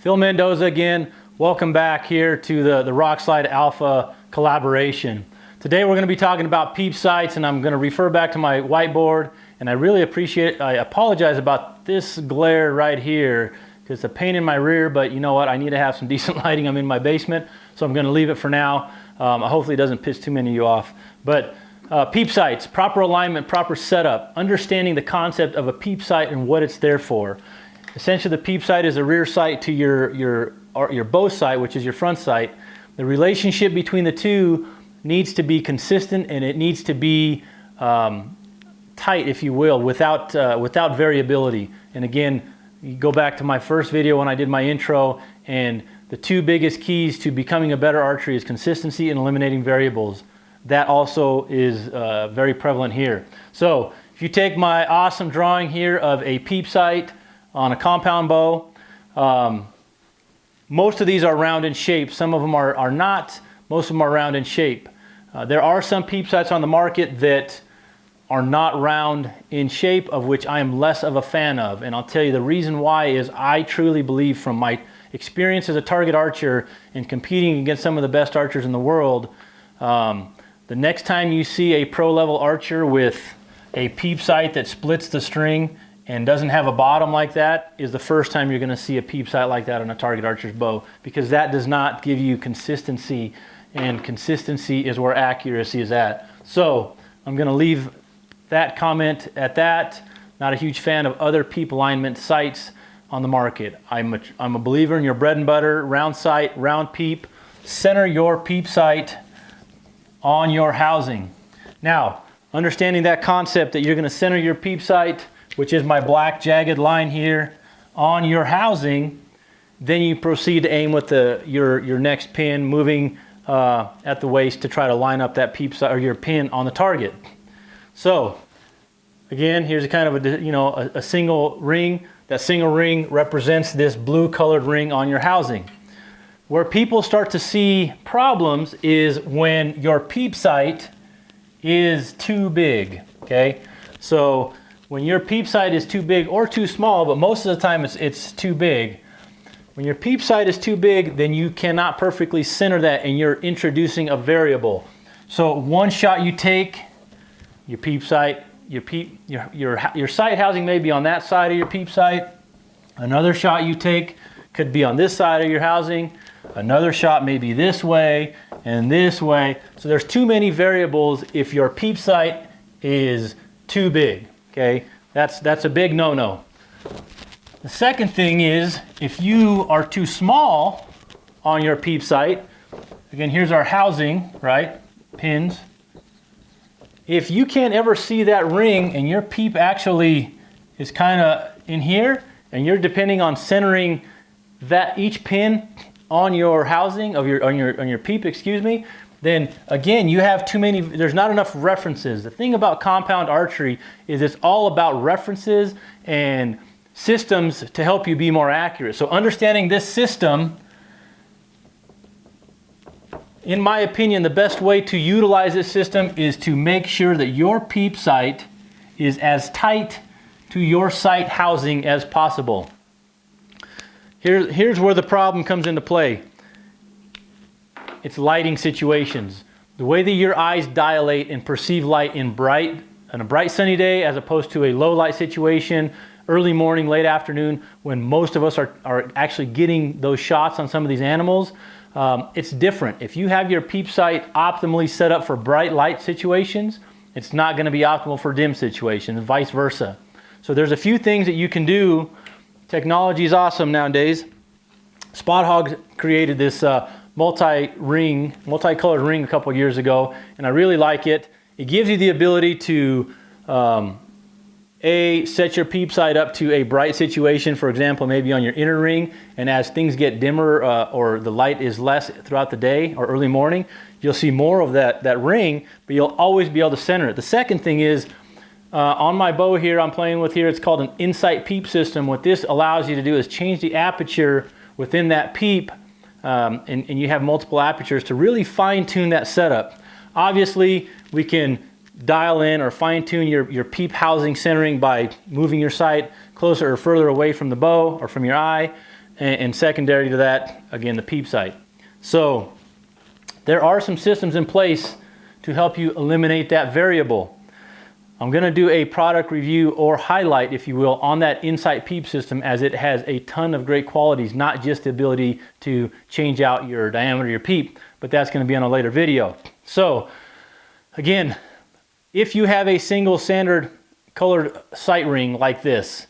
Phil Mendoza again. Welcome back here to the Rockslide Alpha collaboration. Today we're going to be talking about peep sights, and I'm going to refer back to my whiteboard. And I really appreciate it. I apologize about this glare right here because it's a pain in my rear, but you know what? I need to have some decent lighting. I'm in my basement, so I'm going to leave it for now. Hopefully it doesn't piss too many of you off. But peep sights, proper alignment, proper setup, understanding the concept of a peep sight and what it's there for. Essentially, the peep sight is a rear sight to your bow sight, which is your front sight. The relationship between the two needs to be consistent, and it needs to be tight, if you will, without variability. And again, you go back to my first video when I did my intro, and the two biggest keys to becoming a better archer is consistency and eliminating variables. That also is very prevalent here. So if you take my awesome drawing here of a peep sight on a compound bow, most of these are round in shape. Some of them are not. Most of them are round in shape. There are some peep sights on the market that are not round in shape, of which I am less of a fan of. And I'll tell you the reason why is I truly believe, from my experience as a target archer and competing against some of the best archers in the world, the next time you see a pro level archer with a peep sight that splits the string and doesn't have a bottom like that is the first time you're going to see a peep sight like that on a target archer's bow, because that does not give you consistency, and consistency is where accuracy is at. So I'm going to leave that comment at that. Not a huge fan of other peep alignment sights on the market. I'm a believer in your bread and butter, round sight, round peep. Center your peep sight on your housing. Now, understanding that concept that you're going to center your peep sight, which is my black jagged line here, on your housing, then you proceed to aim with your next pin, moving at the waist to try to line up that peep sight or your pin on the target. So again, here's a kind of a single ring. That single ring represents this blue colored ring on your housing. Where people start to see problems is when your peep sight is too big, okay? So when your peep sight is too big or too small, but most of the time it's too big. When your peep sight is too big, then you cannot perfectly center that, and you're introducing a variable. So one shot you take, your peep sight, your sight housing may be on that side of your peep sight. Another shot you take could be on this side of your housing. Another shot may be this way and this way. So there's too many variables if your peep sight is too big. Okay, that's a big no-no. The second thing is, if you are too small on your peep sight, again, here's our housing, right? Pins. If you can't ever see that ring and your peep actually is kind of in here, and you're depending on centering that each pin on your housing of on your peep, excuse me, then again, you have too many, there's not enough references. The thing about compound archery is it's all about references and systems to help you be more accurate. So understanding this system, in my opinion, the best way to utilize this system is to make sure that your peep sight is as tight to your sight housing as possible. Here's where the problem comes into play. It's lighting situations. The way that your eyes dilate and perceive light on a bright sunny day as opposed to a low light situation, early morning, late afternoon, when most of us are actually getting those shots on some of these animals, it's different. If you have your peep sight optimally set up for bright light situations, it's not going to be optimal for dim situations, and vice versa. So there's a few things that you can do. Technology is awesome nowadays. Spot Hogg created this multicolored ring a couple years ago, and I really like it. It gives you the ability to set your peep sight up to a bright situation, for example, maybe on your inner ring, and as things get dimmer or the light is less throughout the day or early morning, you'll see more of that ring, but you'll always be able to center it. The second thing is, on my bow here I'm playing with here, it's called an insight peep system. What this allows you to do is change the aperture within that peep, and you have multiple apertures to really fine-tune that setup. Obviously, we can dial in or fine-tune your peep housing centering by moving your sight closer or further away from the bow or from your eye. and secondary to that, again, the Peep Sight. So there are some systems in place to help you eliminate that variable. I'm going to do a product review or highlight, if you will, on that Insight Peep system, as it has a ton of great qualities, not just the ability to change out your diameter of your peep, but that's going to be on a later video. So again, if you have a single standard colored sight ring like this,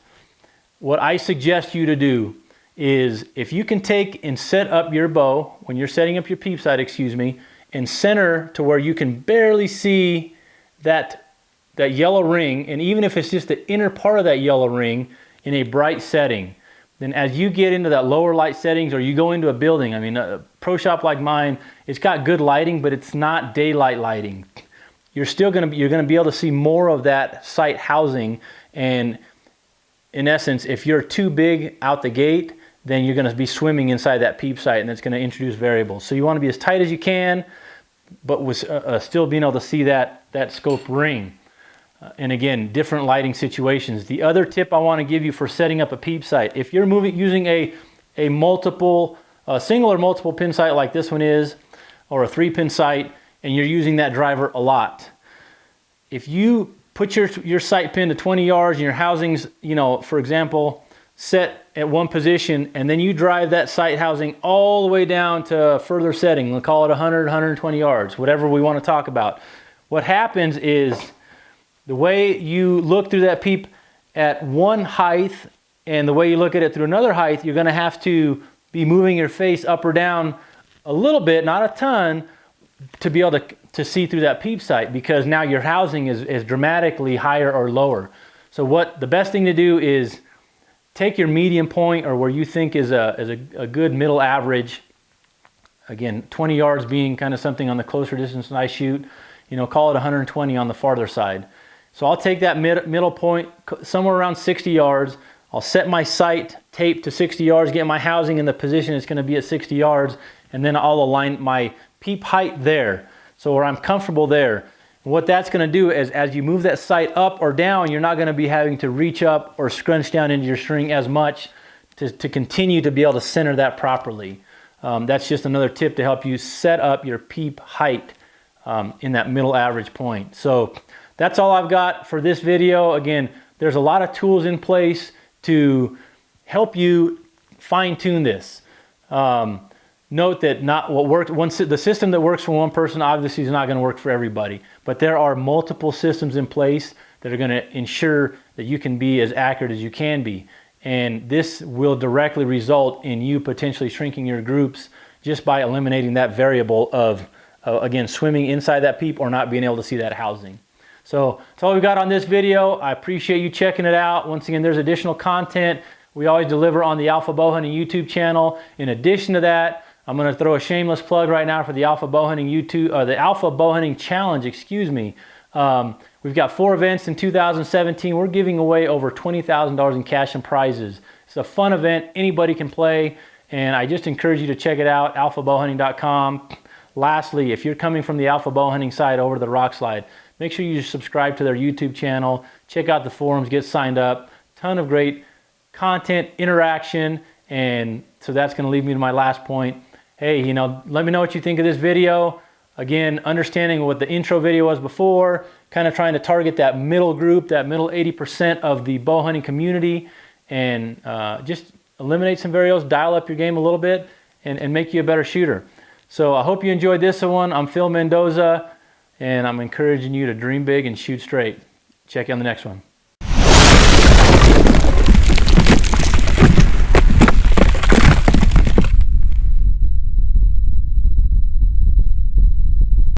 what I suggest you to do is, if you can take and set up your bow, when you're setting up your peep sight, excuse me, and center to where you can barely see that yellow ring, and even if it's just the inner part of that yellow ring in a bright setting, then as you get into that lower light settings, or you go into a building, I mean, a pro shop like mine, it's got good lighting, but it's not daylight lighting. You're gonna be able to see more of that sight housing, and in essence, if you're too big out the gate, then you're gonna be swimming inside that peep sight, and it's gonna introduce variables. So you wanna be as tight as you can, but with still being able to see that scope ring. And again, different lighting situations. The other tip I want to give you for setting up a peep sight, if you're using a single or multiple pin sight like this one is, or a 3-pin sight, and you're using that driver a lot, if you put your sight pin to 20 yards and your housings, you know, for example, set at one position, and then you drive that sight housing all the way down to further setting, we'll call it 100, 120 yards, whatever we want to talk about. What happens is, the way you look through that peep at one height and the way you look at it through another height, you're going to have to be moving your face up or down a little bit, not a ton, to be able to see through that peep sight, because now your housing is dramatically higher or lower. So the best thing to do is take your medium point, or where you think is a good middle average. Again, 20 yards being kind of something on the closer distance than I shoot. You know, call it 120 on the farther side. So I'll take that middle point somewhere around 60 yards. I'll set my sight tape to 60 yards, get my housing in the position it's going to be at 60 yards, and then I'll align my peep height there, so where I'm comfortable there. And what that's going to do is, as you move that sight up or down, you're not going to be having to reach up or scrunch down into your string as much to continue to be able to center that properly. That's just another tip to help you set up your peep height in that middle average point. So that's all I've got for this video. Again, there's a lot of tools in place to help you fine-tune this. Note that not what works, the system that works for one person obviously is not going to work for everybody, but there are multiple systems in place that are going to ensure that you can be as accurate as you can be. And this will directly result in you potentially shrinking your groups just by eliminating that variable of, again, swimming inside that peep or not being able to see that housing. So that's all we've got on this video. I appreciate you checking it out. Once again, there's additional content we always deliver on the Alpha Bowhunting YouTube channel. In addition to that, I'm going to throw a shameless plug right now for the Alpha Bowhunting the Alpha Bowhunting Challenge, excuse me. We've got 4 events in 2017. We're giving away over $20,000 in cash and prizes. It's a fun event. Anybody can play, and I just encourage you to check it out, alphabowhunting.com. Lastly, if you're coming from the Alpha Bowhunting side over to the Rock Slide, make sure you subscribe to their YouTube channel, check out the forums, get signed up. Ton of great content, interaction, and so that's going to lead me to my last point. Hey, you know, let me know what you think of this video. Again, understanding what the intro video was before, kind of trying to target that middle group, that middle 80% of the bow hunting community, and just eliminate some variables, dial up your game a little bit, and make you a better shooter. So I hope you enjoyed this one. I'm Phil Mendoza, and I'm encouraging you to dream big and shoot straight. Check you on the next one.